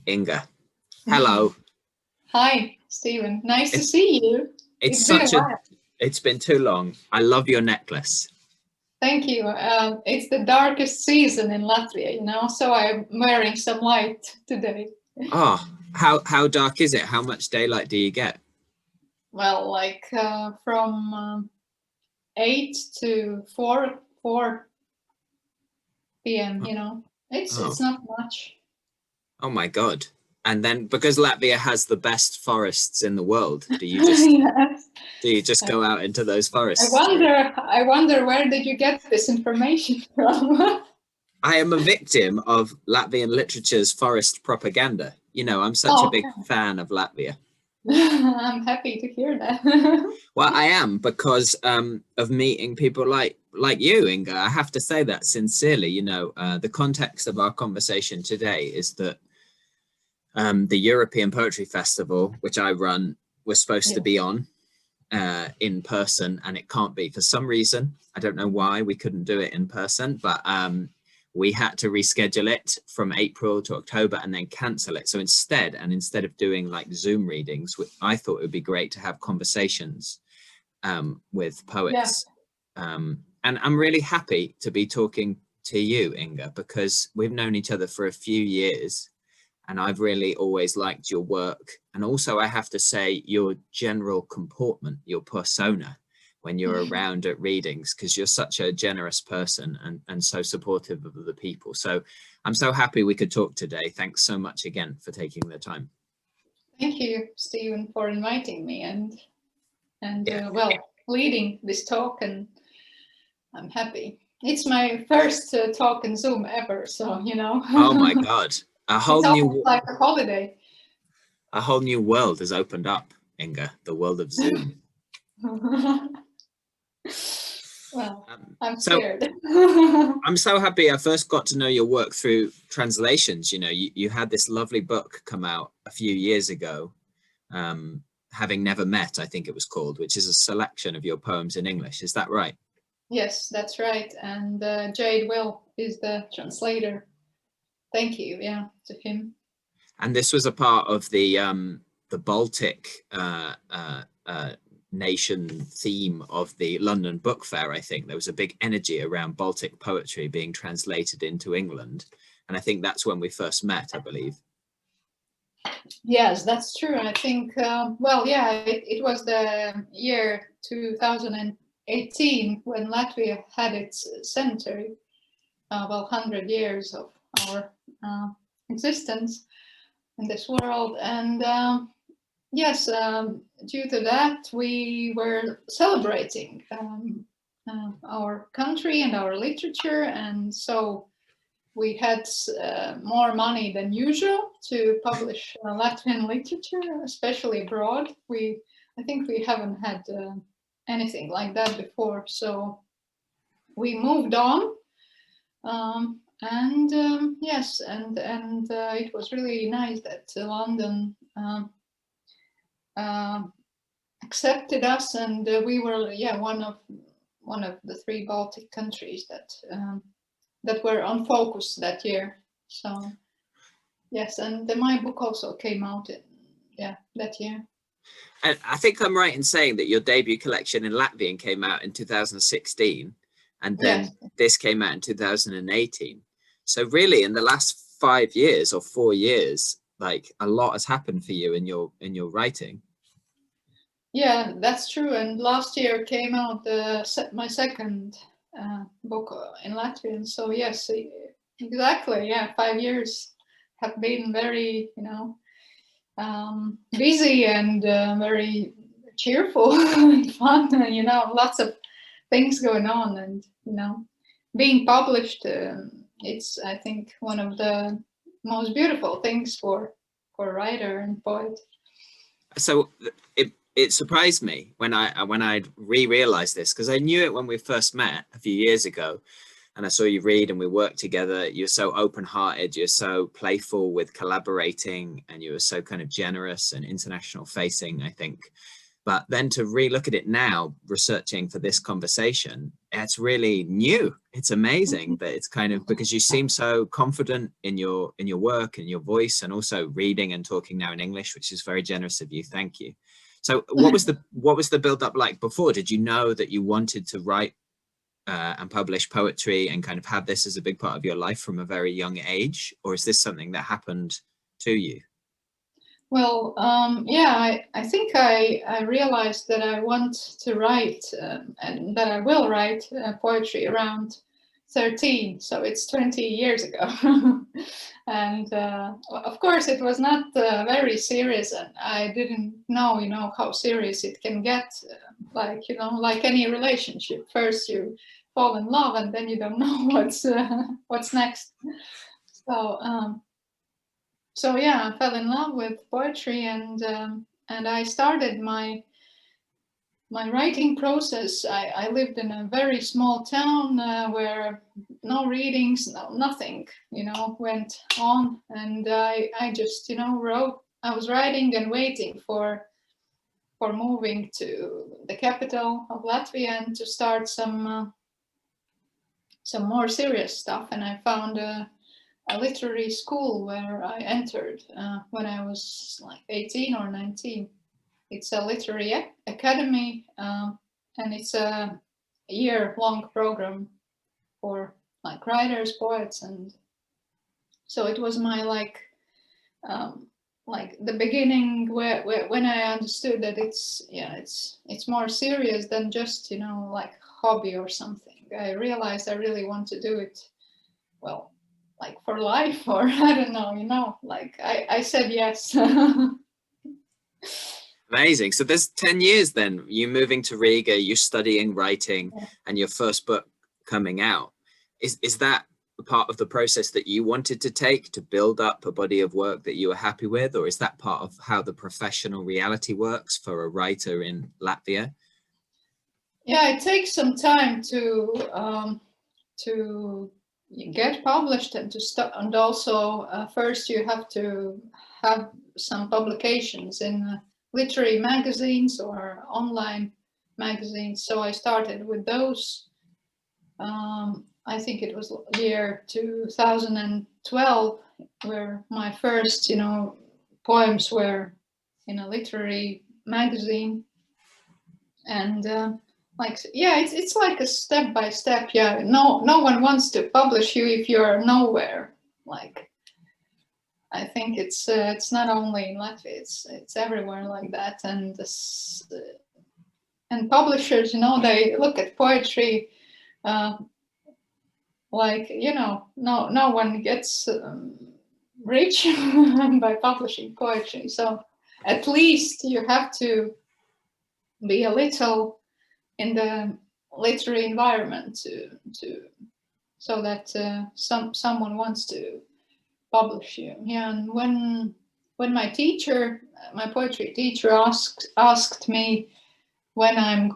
Inga. Hello. Hi, Stephen. Nice to It's see you. it's It's been a such a while. it's been too long. I love your necklace. Thank you. It's the darkest season in Latvia, so I'm wearing some light today. Oh, how dark is it? How much daylight do you get? Well, like from 8 to 4 p.m., Oh, it's not much. oh my God. And then because Latvia has the best forests in the world, Yes. do you just I go out into those I forests to read? wonder where did you get this information from? I am a victim of Latvian literature's forest propaganda. I'm such a Oh, big fan of Latvia. I'm happy to hear that. Well, I am because of meeting people like you, Inga. I have to say that sincerely. The context of our conversation today is that the European Poetry Festival, which I run, was supposed to Yeah. be on in person, and it can't be for some reason. I don't know why we couldn't do it in person, but we had to reschedule it from April to October and then cancel it. So instead of doing like Zoom readings, I thought it would be great to have conversations with Yeah. poets. And I'm really happy to be talking to you, Inga, because we've known each other for a few years and I've really always liked your work. And also, I have to say, your general comportment, your persona, when you're around at readings, because you're such a generous person and so supportive of the people. So I'm so happy we could talk today. Thanks so much again for taking the time. Thank you, Stephen, for inviting me and Yeah. leading this talk, and I'm happy. It's my first talk in Zoom ever, so Oh my God. it's almost like a holiday. A whole new world has opened up, Inga, the world of Zoom. Well, I'm So scared. I'm so happy I first got to know your work through translations. You had this lovely book come out a few years ago, Having Never Met, I think it was called, which is a selection of your poems in English. Is that right? Yes, that's right. And Jade Will is the translator. Thank you, yeah, to him. And this was a part of the Baltic nation theme of the London Book Fair. I think there was a big energy around Baltic poetry being translated into England. And I think that's when we first met, I believe. Yes, that's true. I think, it was the year 2018 when Latvia had its century, 100 years of our existence in this world. And yes, due to that, we were celebrating our country and our literature. And so we had more money than usual to publish Latvian literature, especially abroad. I think we haven't had anything like that before. So we moved on, yes, and it was really nice that London accepted us, and we were one of the three Baltic countries that were on focus that year. So yes, and my book also came out that year. And I think I'm right in saying that your debut collection in Latvian came out in 2016, and then Yes. this came out in 2018. So really, in the last 5 years or 4 years, like a lot has happened for you in your writing. Yeah, that's true. And last year came out my second book in Latvian. So yes, exactly. Yeah, 5 years have been very, busy and very cheerful and fun. Lots of things going on, and being published. It's, I think, one of the most beautiful things for a writer and poet. So it surprised me when I realized this, because I knew it when we first met a few years ago, and I saw you read and we worked together. You're so open-hearted, you're so playful with collaborating, and you were so kind of generous and international facing, I think. But then to re-look at it now, researching for this conversation, it's really new. It's amazing that it's kind of, because you seem so confident in your work and your voice, and also reading and talking now in English, which is very generous of you. Thank you. So what was the build up like before? Did you know that you wanted to write and publish poetry and kind of have this as a big part of your life from a very young age? Or is this something that happened to you? Well, yeah, I think I realized that I want to write and that I will write poetry around 13. So it's 20 years ago. And of course, it was not very serious. And I didn't know, how serious it can get. Like, like any relationship. First you fall in love and then you don't know what's next. So yeah, I fell in love with poetry, and I started my writing process. I lived in a very small town where no readings, nothing, went on, and I just wrote. I was writing and waiting for moving to the capital of Latvia and to start some more serious stuff, and I found a literary school where I entered when I was like 18 or 19. It's a literary academy, and it's a year-long program for like writers, poets, and so it was my like the beginning where when I understood that it's more serious than just like hobby or something. I realized I really want to do it, well, like for life, or I don't know, like I said yes. Amazing. So there's 10 years then, you moving to Riga, you studying writing, and your first book coming out. Is that a part of the process that you wanted to take to build up a body of work that you were happy with, or is that part of how the professional reality works for a writer in Latvia? Yeah, it takes some time to get published and to start, and also first you have to have some publications in literary magazines or online magazines. So I started with those. I think it was year 2012 where my first poems were in a literary magazine, and it's like a step by step. Yeah, no one wants to publish you if you're nowhere. Like, I think it's not only in Latvia, it's everywhere like that. And and publishers, they look at poetry like no one gets rich by publishing poetry. So at least you have to be a little in the literary environment to so that someone wants to publish you. Yeah, and when my teacher, my poetry teacher, asked me when I'm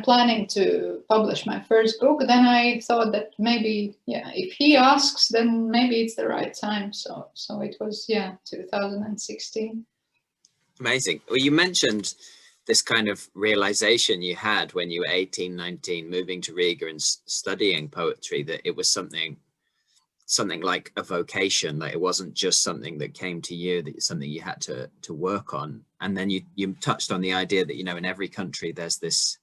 planning to publish my first book, then I thought that maybe, if he asks, then maybe it's the right time. So it was 2016. Amazing. Well, you mentioned this kind of realization you had when you were 18, 19, moving to Riga and studying poetry, that it was something like a vocation, that it wasn't just something that came to you, that it's something you had to work on. And then you touched on the idea that, in every country there's this,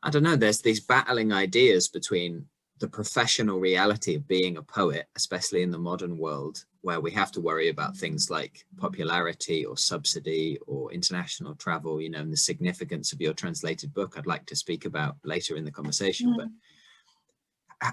I don't know, there's these battling ideas between the professional reality of being a poet, especially in the modern world, where we have to worry about things like popularity or subsidy or international travel, and the significance of your translated book I'd like to speak about later in the conversation. But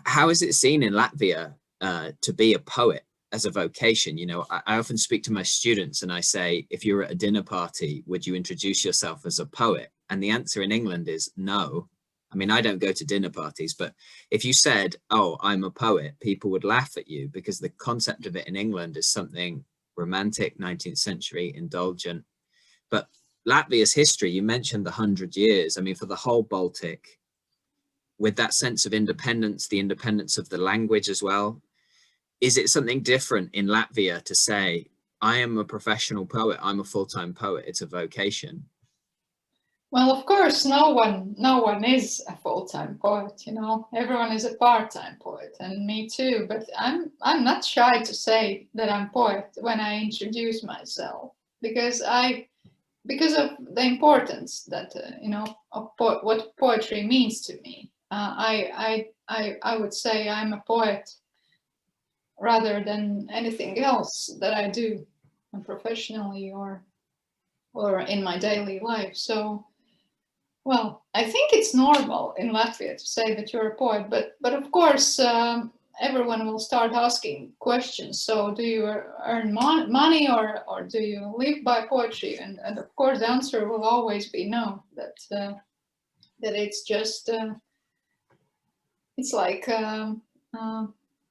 how is it seen in Latvia to be a poet as a vocation? I often speak to my students and I say, if you're at a dinner party, would you introduce yourself as a poet? And the answer in England is no. I mean, I don't go to dinner parties, but if you said, oh, I'm a poet, people would laugh at you, because the concept of it in England is something romantic, 19th century, indulgent. But Latvia's history, you mentioned the 100 years. I mean, for the whole Baltic, with that sense of independence, the independence of the language as well, is it something different in Latvia to say, I am a professional poet, I'm a full-time poet, it's a vocation? Well, of course, no one is a full-time poet, you know. Everyone is a part-time poet, and me too. But I'm not shy to say that I'm poet when I introduce myself, because of the importance that you know, of what poetry means to me. I would say I'm a poet rather than anything else that I do professionally or in my daily life. So, well, I think it's normal in Latvia to say that you're a poet, but of course, everyone will start asking questions. So, do you earn money, or do you live by poetry? And of course, the answer will always be no. That it's just it's like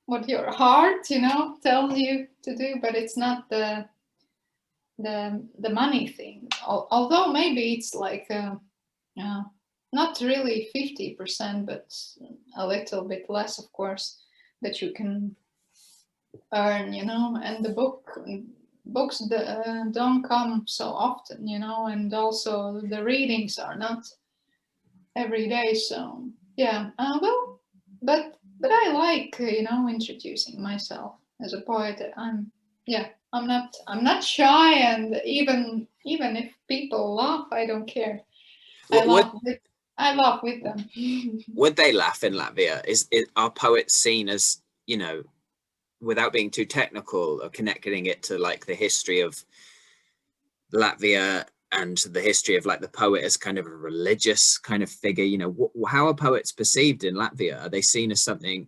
what your heart, you know, tells you to do, but it's not the money thing. Although maybe it's like. Not really 50%, but a little bit less, of course, that you can earn, you know. And the books don't come so often, you know, and also the readings are not every day. So yeah, well, but I like, you know, introducing myself as a poet. I'm not shy, and even if people laugh, I don't care. I laugh with them. Would they laugh in Latvia? Are poets seen as, you know, without being too technical, or connecting it to like the history of Latvia and the history of like the poet as kind of a religious kind of figure? You know, how are poets perceived in Latvia? Are they seen as something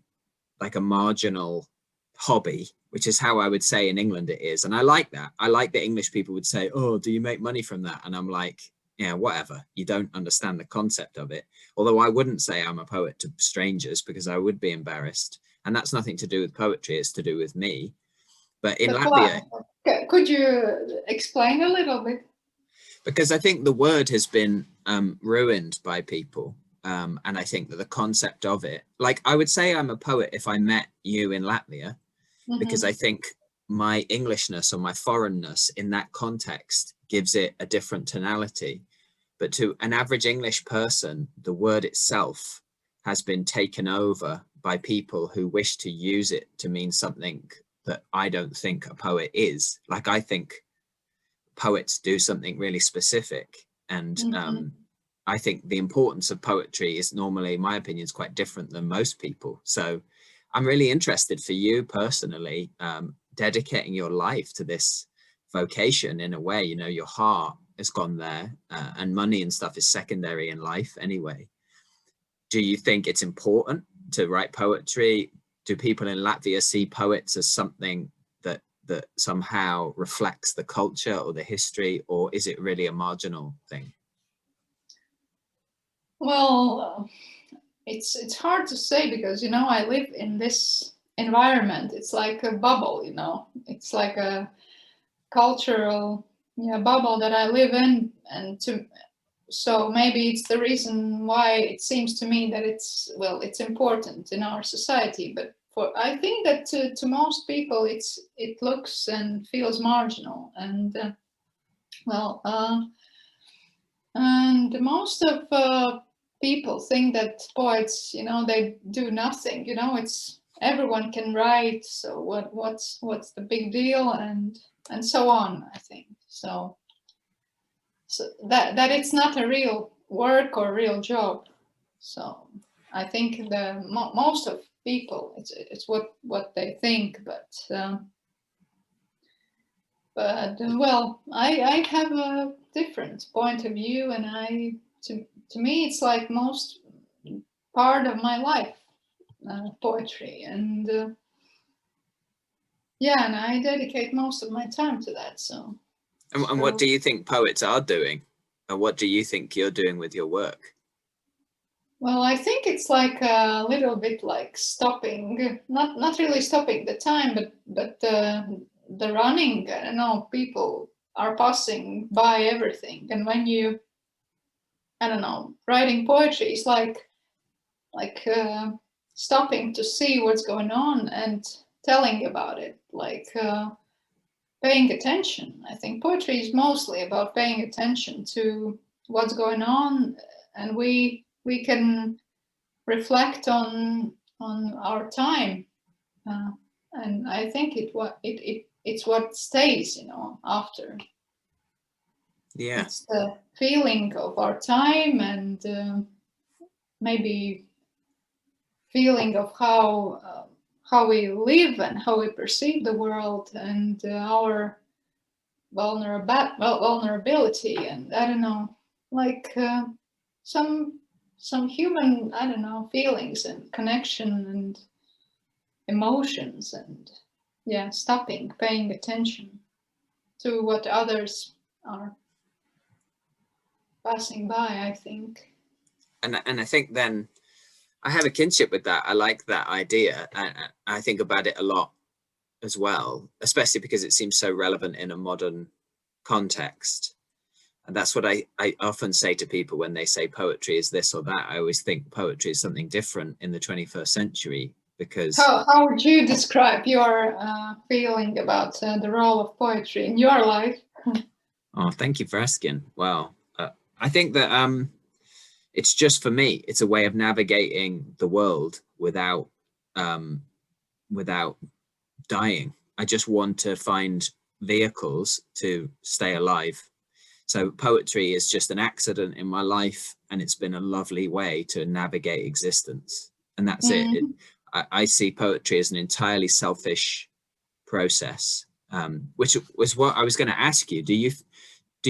like a marginal hobby, which is how I would say in England it is? And I like that. I like that English people would say, oh, do you make money from that? And I'm like, yeah, whatever. You don't understand the concept of it. Although I wouldn't say I'm a poet to strangers, because I would be embarrassed. And that's nothing to do with poetry. It's to do with me. But in Latvia, could you explain a little bit? Because I think the word has been ruined by people. And I think that the concept of it, like I would say I'm a poet if I met you in Latvia, because I think my Englishness or my foreignness in that context gives it a different tonality. But to an average English person, the word itself has been taken over by people who wish to use it to mean something that I don't think a poet is. Like, I think poets do something really specific. And I think the importance of poetry is normally, in my opinion, is quite different than most people. So I'm really interested for you personally, dedicating your life to this vocation in a way. You know, your heart has gone there, and money and stuff is secondary in life anyway. Do you think it's important to write poetry? Do people in Latvia see poets as something that somehow reflects the culture or the history, or is it really a marginal thing? Well, it's hard to say, because, you know, I live in this environment. It's like a bubble, you know. It's like a cultural bubble that I live in, and so maybe it's the reason why it seems to me that it's important in our society. But I think that to most people it looks and feels marginal, and and most of people think that poets, you know, they do nothing. You know, it's everyone can write, so what's the big deal, and so on. I think so that it's not a real work or real job. So I think the most of people, it's what they think. But well, I have a different point of view, and to me it's like most part of my life, poetry, and yeah, and I dedicate most of my time to that. So. And what do you think poets are doing? And what do you think you're doing with your work? Well, I think it's like a little bit like stopping, not really stopping the time, but the running. I don't know, people are passing by everything, and when you, I don't know, writing poetry is like stopping to see what's going on and telling about it, like paying attention. I think poetry is mostly about paying attention to what's going on, and we can reflect on our time, and I think it's what stays, after. Yeah. It's the feeling of our time, and maybe feeling of how we live and how we perceive the world, and our vulnerability, and I don't know, like some human, I don't know, feelings and connection and emotions, and yeah, stopping, paying attention to what others are passing by, I think. And I think then I have a kinship with that. I like that idea. I think about it a lot as well, especially because it seems so relevant in a modern context. And that's what I often say to people when they say poetry is this or that. I always think poetry is something different in the 21st century, because how would you describe your feeling about the role of poetry in your life? oh, thank you for asking. Well, I think that it's just, for me, it's a way of navigating the world without without dying. I just want to find vehicles to stay alive. So poetry is just an accident in my life, and it's been a lovely way to navigate existence. And that's it. I see poetry as an entirely selfish process, which was what I was going to ask you. Do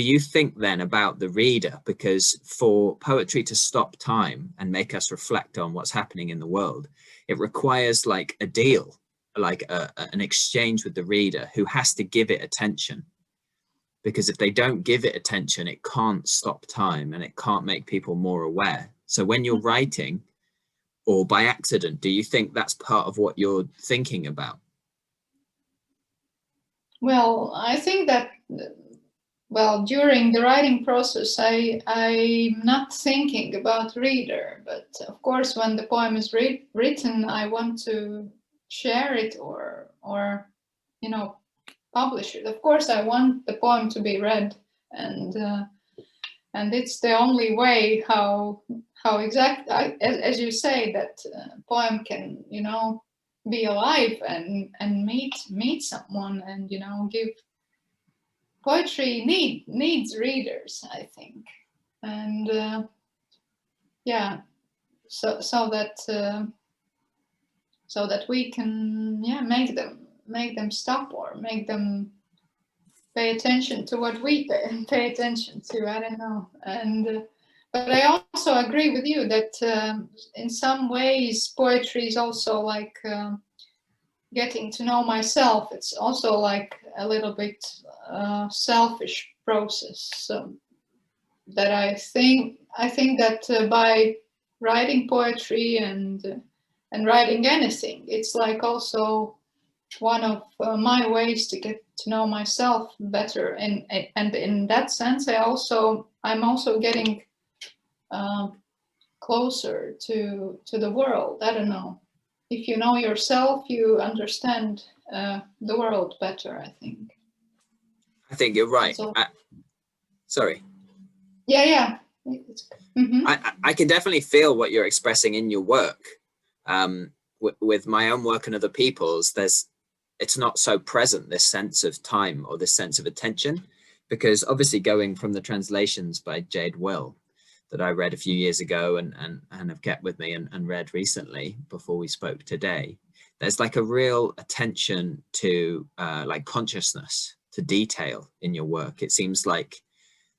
you think then about the reader? Because for poetry to stop time and make us reflect on what's happening in the world, it requires like a deal, like an exchange with the reader, who has to give it attention. Because if they don't give it attention, it can't stop time and it can't make people more aware. So when you're writing, or by accident, do you think that's part of what you're thinking about? Well, I think that, well, during the writing process, I'm not thinking about reader, but of course, when the poem is written, I want to share it, or publish it. Of course, I want the poem to be read, and it's the only way how as you say, that poem can be alive and meet someone, and give. Poetry needs readers, I think, and yeah, so that we can make them stop, or make them pay attention to what we pay attention to. I don't know, and but I also agree with you that in some ways poetry is also like getting to know myself. It's also like a little bit selfish process. So that I think that by writing poetry and writing anything, it's like also one of my ways to get to know myself better. And in that sense, I'm also getting closer to the world. I don't know. If you know yourself, you understand the world better, I think. I think you're right. Sorry. Yeah. Mm-hmm. I can definitely feel what you're expressing in your work. With my own work and other people's, it's not so present, this sense of time or this sense of attention, because obviously going from the translations by Jade Will that I read a few years ago and have kept with me and read recently before we spoke today, there's like a real attention to like consciousness, to detail in your work. It seems like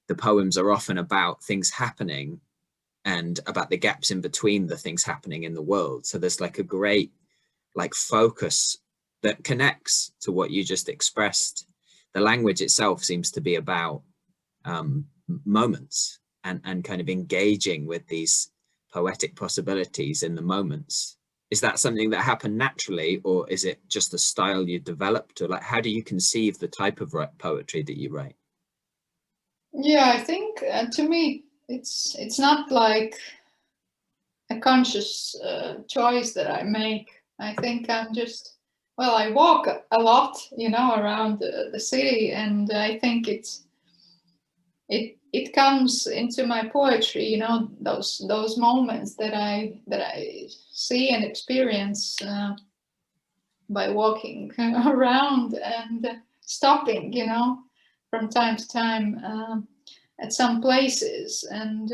the poems are often about things happening and about the gaps in between the things happening in the world. So there's like a great like focus that connects to what you just expressed. The language itself seems to be about moments and kind of engaging with these poetic possibilities in the moments. Is that something that happened naturally, or is it just a style you developed? Or like, how do you conceive the type of poetry that you write? Yeah, I think to me it's not like a conscious choice that I make. I think I'm just, well, I walk a lot, around the city, and I think it comes into my poetry, you know, those moments that I see and experience by walking around and stopping, you know, from time to time at some places. And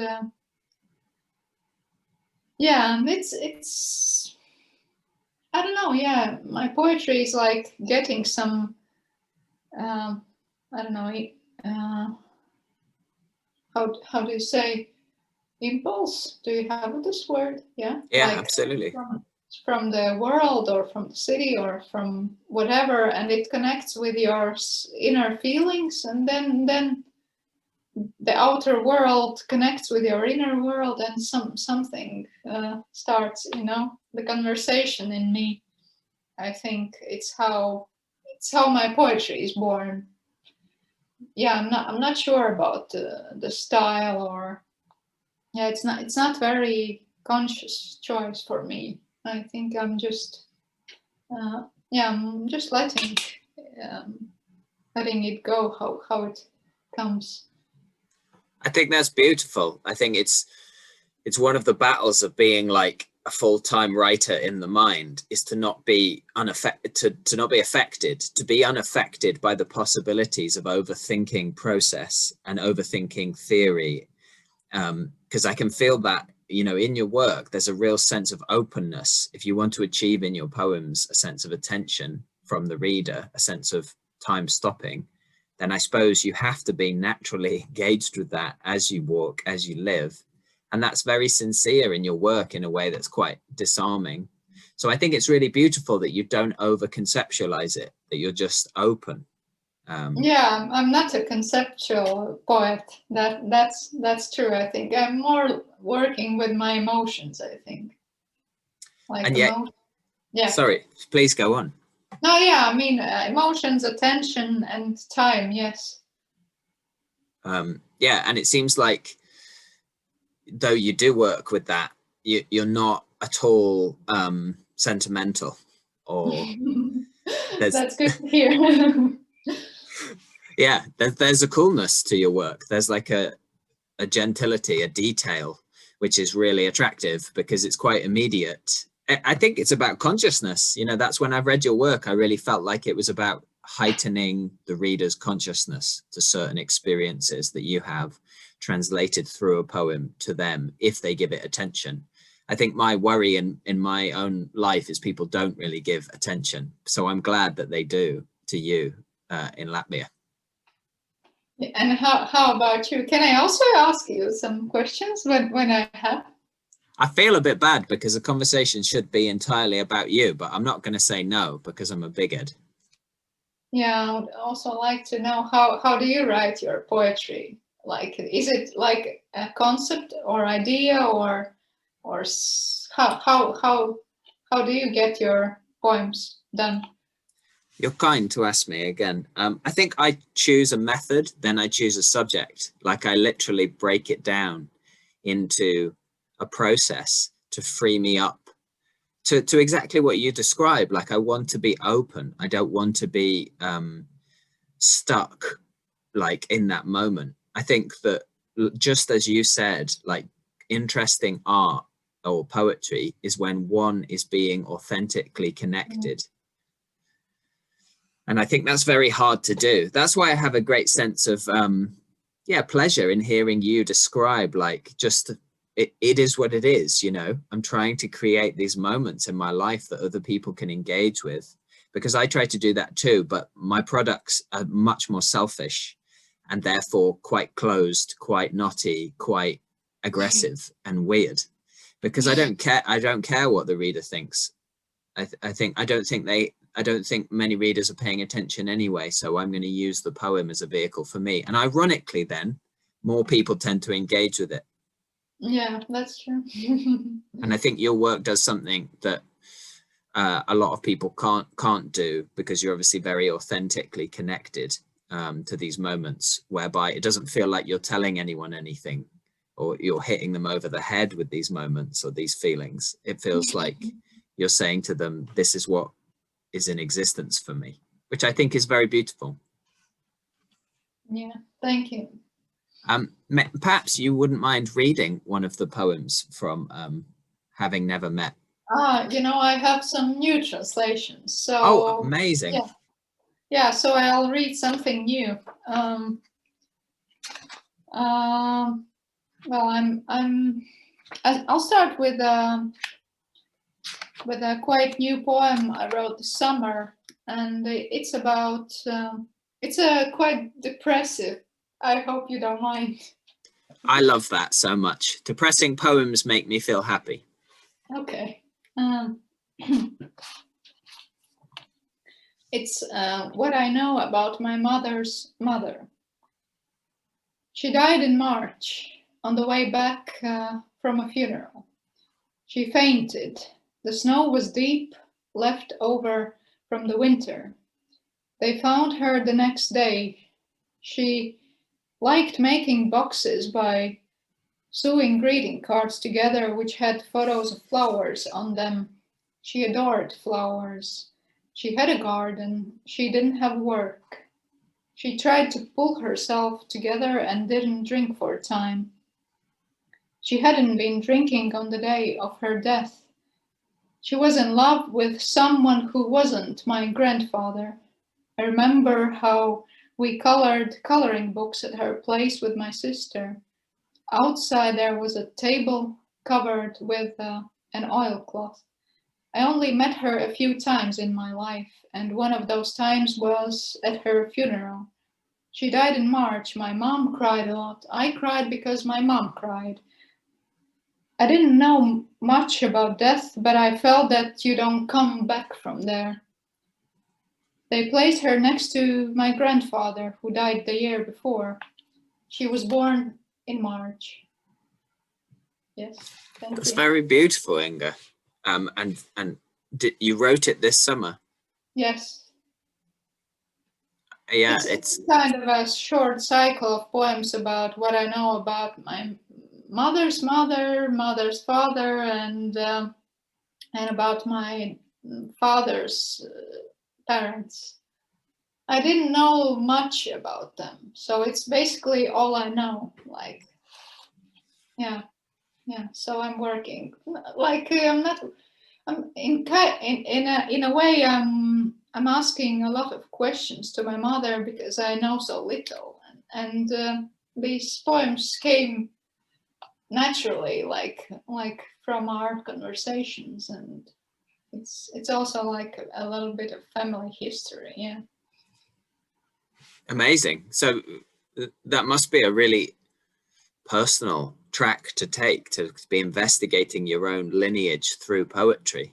yeah, and it's I don't know, yeah, my poetry is like getting some I don't know, how do you say, impulse? Do you have this word? Yeah, Yeah, like absolutely. from the world or from the city or from whatever, and it connects with your inner feelings, and then the outer world connects with your inner world, and something starts, you know, the conversation in me. I think it's how my poetry is born. Yeah, I'm not sure about the style, or yeah, it's not very conscious choice for me. I think I'm just yeah, I'm just letting it go how it comes. I think that's beautiful. I think it's one of the battles of being like a full-time writer in the mind, is to not be unaffected, to not be affected, to be unaffected by the possibilities of overthinking process and overthinking theory. Because I can feel that, you know, in your work, there's a real sense of openness. If you want to achieve in your poems a sense of attention from the reader, a sense of time stopping, then I suppose you have to be naturally engaged with that as you walk, as you live. And that's very sincere in your work in a way that's quite disarming. So I think it's really beautiful that you don't over conceptualize it, that you're just open. Yeah, I'm not a conceptual poet. That's true. I think I'm more working with my emotions. I think, like And yet, yeah. sorry, please go on. No, yeah, I mean emotions, attention, and time. Yes. Yeah, and it seems like, though you do work with that, you're not at all sentimental, or That's good to hear. yeah, there's a coolness to your work. There's like a gentility, a detail, which is really attractive because it's quite immediate. I think it's about consciousness. You know, that's when I've read your work, I really felt like it was about heightening the reader's consciousness to certain experiences that you have translated through a poem to them if they give it attention. I think my worry in my own life is people don't really give attention. So I'm glad that they do to you in Latvia. And how about you? Can I also ask you some questions when I have? I feel a bit bad because the conversation should be entirely about you, but I'm not going to say no because I'm a bigot. Yeah, I would also like to know how do you write your poetry? Like, is it like a concept or idea, or how do you get your poems done? You're kind to ask me again. I think I choose a method, then I choose a subject. Like I literally break it down into a process to free me up to exactly what you described. Like I want to be open. I don't want to be stuck like in that moment. I think that just as you said, like interesting art or poetry is when one is being authentically connected. And I think that's very hard to do. That's why I have a great sense of pleasure in hearing you describe like just it is what it is, you know. I'm trying to create these moments in my life that other people can engage with, because I try to do that too, but my products are much more selfish and therefore quite closed, quite knotty, quite aggressive and weird, because I don't care what the reader thinks. I don't think many readers are paying attention anyway, so I'm going to use the poem as a vehicle for me. And ironically then, more people tend to engage with it. Yeah, that's true. And I think your work does something that a lot of people can't do, because you're obviously very authentically connected to these moments, whereby it doesn't feel like you're telling anyone anything or you're hitting them over the head with these moments or these feelings. It feels like you're saying to them, this is what is in existence for me, which I think is very beautiful. Yeah, thank you. Perhaps you wouldn't mind reading one of the poems from Having Never Met. You know, I have some new translations. So Oh, amazing. Yeah, so I'll read something new. Well, I'll start with a quite new poem I wrote this summer, and it's about it's a quite depressive. I hope you don't mind. I love that so much. Depressing poems make me feel happy. Okay. It's what I know about my mother's mother. She died in March on the way back from a funeral. She fainted. The snow was deep, left over from the winter. They found her the next day. She liked making boxes by sewing greeting cards together which had photos of flowers on them. She adored flowers. She had a garden. She didn't have work. She tried to pull herself together and didn't drink for a time. She hadn't been drinking on the day of her death. She was in love with someone who wasn't my grandfather. I remember how we colored coloring books at her place with my sister. Outside there was a table covered with an oilcloth. I only met her a few times in my life, and one of those times was at her funeral. She died in March. My mom cried a lot. I cried because my mom cried. I didn't know much about death, but I felt that you don't come back from there. They placed her next to my grandfather, who died the year before. She was born in March. Yes, thank That's you. very beautiful, Inga. And you wrote it this summer? Yes. Yeah, it's kind of a short cycle of poems about what I know about my mother's mother, mother's father, and about my father's parents. I didn't know much about them, so it's basically all I know. Like, yeah. So I'm working. Like I'm not. I'm in a way. I'm asking a lot of questions to my mother because I know so little, and these poems came naturally, like from our conversations, and it's also like a little bit of family history. Yeah. Amazing. So that must be a really personal track to take, to be investigating your own lineage through poetry.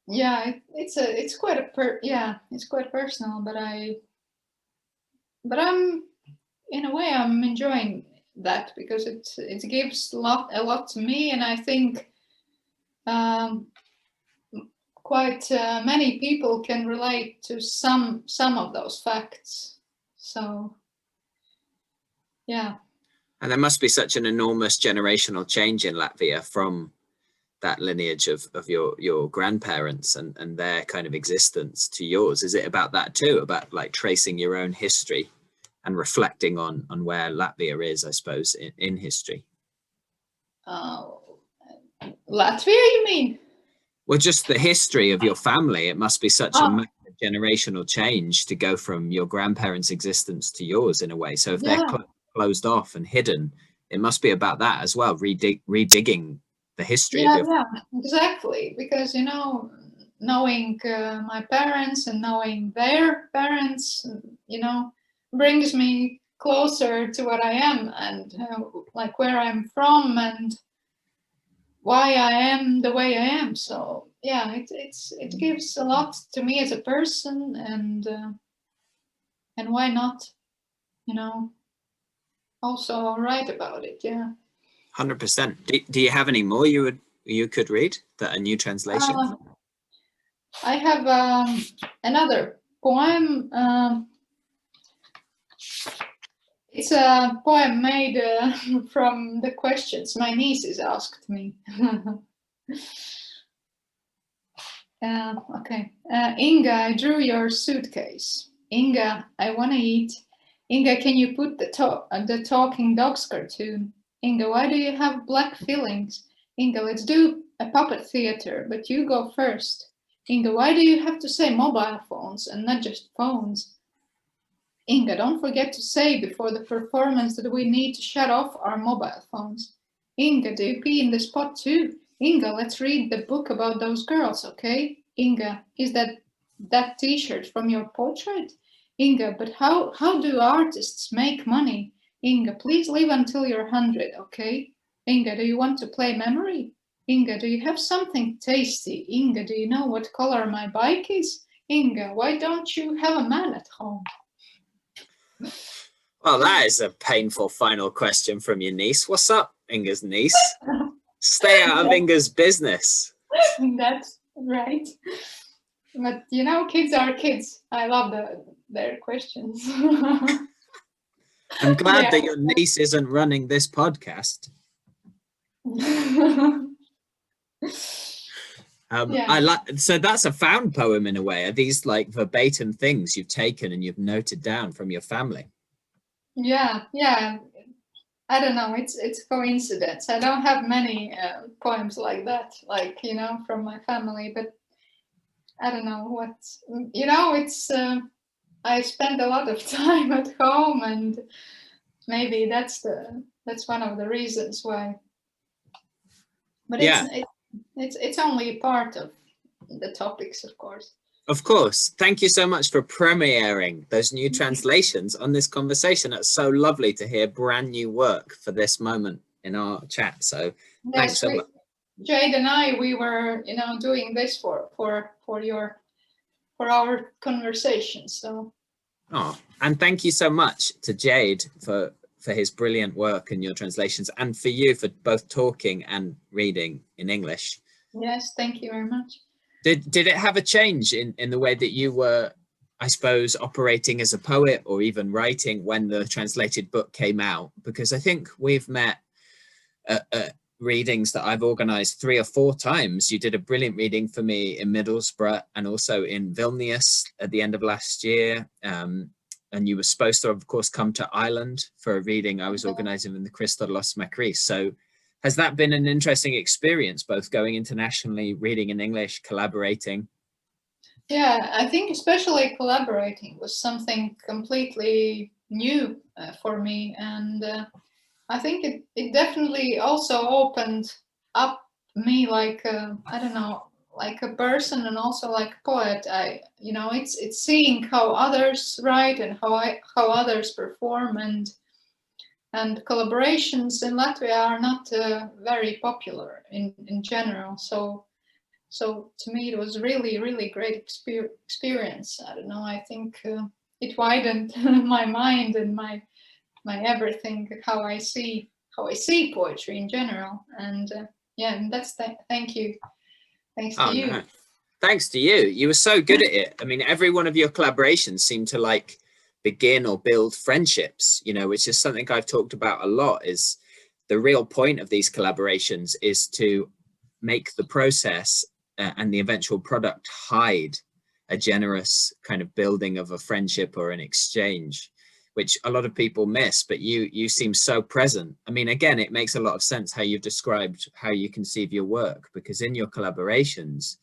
Yeah, it's quite it's quite personal, but I'm in a way I'm enjoying that because it gives a lot to me, and I think quite many people can relate to some of those facts. So yeah. And there must be such an enormous generational change in Latvia from that lineage of your grandparents and their kind of existence to yours. Is it about that too, about like tracing your own history and reflecting on where Latvia is, I suppose, in history? Latvia, you mean? Well, just the history of your family. It must be such a massive generational change to go from your grandparents' existence to yours in a way. So if they're closed off and hidden, it must be about that as well, redigging the history of your family. Exactly, because knowing my parents and knowing their parents, brings me closer to what I am and like where I'm from and why I am the way I am. So yeah, it gives a lot to me as a person, and why not, also write about it. Yeah. 100%. Do you have any more you could read that are new translations? I have another poem. It's a poem made from the questions my nieces asked me. Okay. Inga, I drew your suitcase. Inga, I want to eat. Inga, can you put the talking dogs cartoon? Inga, why do you have black feelings? Inga, let's do a puppet theater, but you go first. Inga, why do you have to say mobile phones and not just phones? Inga, don't forget to say before the performance that we need to shut off our mobile phones. Inga, do you pee in the spot too? Inga, let's read the book about those girls, okay? Inga, is that t-shirt from your portrait? Inga, but how do artists make money? Inga, please live until you're 100, okay? Inga, do you want to play memory? Inga, do you have something tasty? Inga, do you know what color my bike is? Inga, why don't you have a man at home? Well, that is a painful final question from your niece. What's up, Inga's niece? Stay out of Inga's business. That's right. But you know, kids are kids. I love their questions. I'm glad that your niece isn't running this podcast. I like, so that's a found poem in a way. Are these like verbatim things you've taken and you've noted down from your family? Yeah. I don't know. It's coincidence. I don't have many poems like that, like, you know, from my family. But I don't know what, you know. It's I spend a lot of time at home, and maybe that's one of the reasons why. But it's only part of the topics, of course. Of course. Thank you so much for premiering those new translations on this conversation. It's so lovely to hear brand new work for this moment in our chat. So thanks so much. Jade and I, we were, you know, doing this for our conversation. So. Oh, and thank you so much to Jade for his brilliant work and your translations, and for you for both talking and reading in English. Yes, thank you very much. Did it have a change in the way that you were, I suppose, operating as a poet or even writing when the translated book came out? Because I think we've met at readings that I've organized 3 or 4 times. You did a brilliant reading for me in Middlesbrough and also in Vilnius at the end of last year. And you were supposed to, of course, come to Ireland for a reading I was organizing in the Christos Macris. So has that been an interesting experience, both going internationally, reading in English, collaborating? Yeah, I think especially collaborating was something completely new for me. And I think it definitely also opened up me like, I don't know, like a person and also like a poet. You know, it's seeing how others write and how others perform, and collaborations in Latvia are not very popular in general. So to me, it was really, really great experience. I don't know. I think it widened my mind and my everything, how I see poetry in general. And and that's thank you. Thanks to you. No. Thanks to you. You were so good at it. I mean, every one of your collaborations seemed to like begin or build friendships, you know, which is something I've talked about a lot. Is the real point of these collaborations is to make the process and the eventual product hide a generous kind of building of a friendship or an exchange, which a lot of people miss, but you seem so present. I mean, again, it makes a lot of sense how you've described how you conceive your work, because in your collaborations,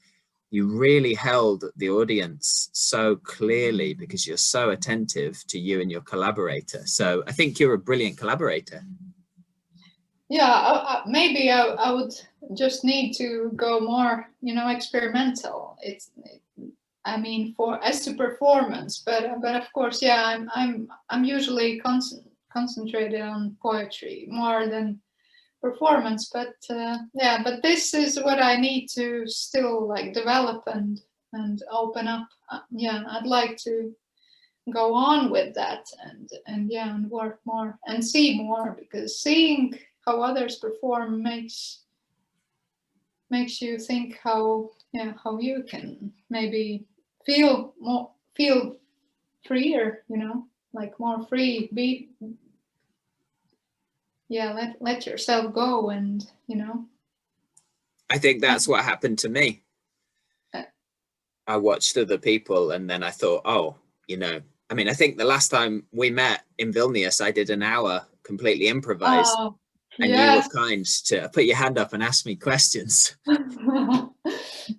you really held the audience so clearly because you're so attentive to you and your collaborator. So I think you're a brilliant collaborator. Yeah, maybe I would just need to go more, you know, experimental. I mean, as to performance, but of course, yeah, I'm usually concentrated on poetry more than performance. But yeah, but this is what I need to still like develop and open up. Yeah, I'd like to go on with that and yeah, and work more and see more, because seeing how others perform makes you think how you can maybe feel freer, you know, like more free, let yourself go, and you know. I think that's what happened to me. I watched other people and then I thought, oh, you know, I mean, I think the last time we met in Vilnius, I did an hour completely improvised, Oh, and you were yes. kind to put your hand up and ask me questions.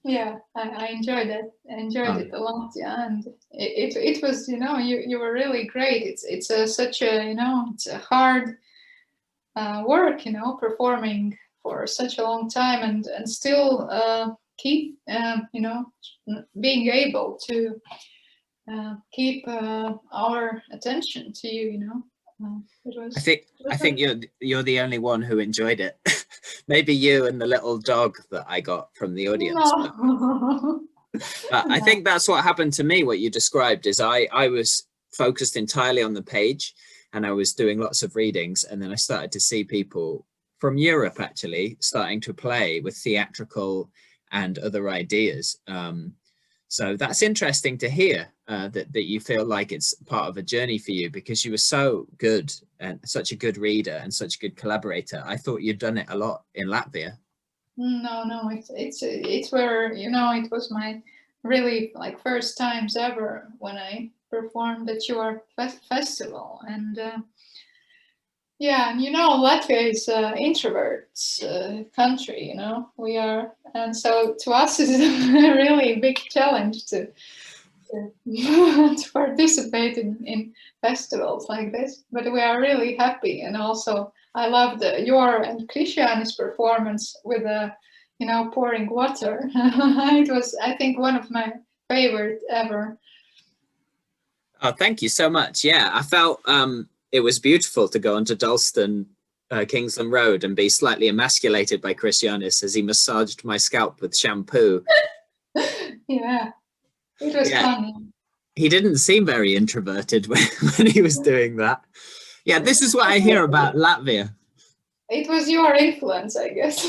Yeah, I enjoyed it. I enjoyed Oh, it a lot. Yeah, and it was, you know, you were really great. It's such a, you know, it's a hard work, you know, performing for such a long time and still keep, you know, being able to keep our attention to you, you know. It I was, think it was I think you're the only one who enjoyed it. Maybe you and the little dog that I got from the audience, but no. I No. think that's what happened to me. What you described is I was focused entirely on the page, and I was doing lots of readings, and then I started to see people from Europe actually starting to play with theatrical and other ideas. So that's interesting to hear, that you feel like it's part of a journey for you, because you were so good and such a good reader and such a good collaborator. I thought you'd done it a lot in Latvia. No, it's where, you know, it was my really like first times ever when I performed at your festival, and yeah, and you know, Latvia is introverts country, you know, we are, and so to us it's a really big challenge to participate in festivals like this, but we are really happy. And also I loved your and Christiane's performance with you know, pouring water. It was, I think, one of my favorite ever. Oh, thank you so much. Yeah, I felt it was beautiful to go onto Dalston Kingsland Road and be slightly emasculated by Christianis as he massaged my scalp with shampoo. Yeah, it was Yeah, fun. he didn't seem very introverted when he was doing that. Yeah, this is what I hear about Latvia. It was your influence, I guess.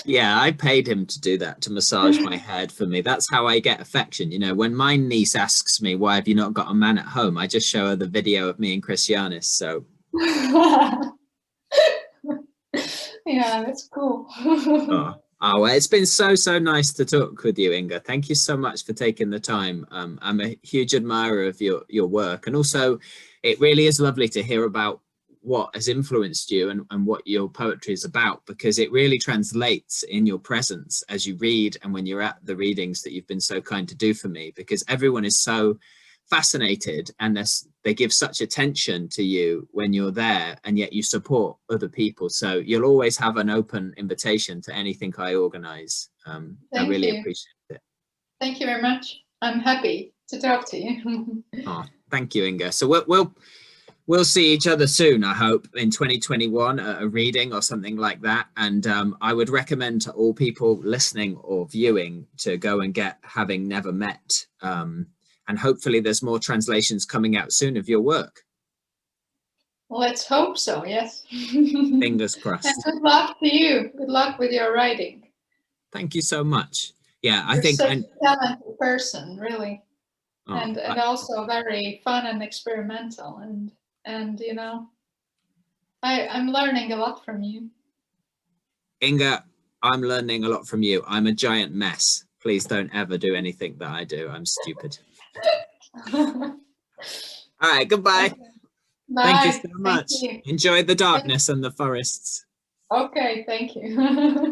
Yeah, I paid him to do that, to massage my head for me. That's how I get affection. You know, when my niece asks me, why have you not got a man at home? I just show her the video of me and Christianis. So, Yeah, that's cool. oh, well, it's been so nice to talk with you, Inga. Thank you so much for taking the time. I'm a huge admirer of your work. And also, it really is lovely to hear about what has influenced you and what your poetry is about, because it really translates in your presence as you read and when you're at the readings that you've been so kind to do for me, because everyone is so fascinated and they give such attention to you when you're there, and yet you support other people. So you'll always have an open invitation to anything I organize. I Thank really you. appreciate it. Thank you very much. I'm happy to talk to you. Oh, thank you, Inga. So we'll see each other soon, I hope, in 2021, a reading or something like that. And I would recommend to all people listening or viewing to go and get Having Never Met. And hopefully there's more translations coming out soon of your work. Let's hope so, yes. Fingers And crossed. good luck to you. Good luck with your writing. Thank you so much. Yeah, I You're think such a talented person, really. oh, And also very fun and experimental, and you know, I'm learning a lot from you. Inga, I'm learning a lot from you. I'm a giant mess. Please don't ever do anything that I do. I'm stupid. All right, goodbye. Thank you Bye. so Thank much. you. Enjoy the darkness and the forests. Okay, thank you.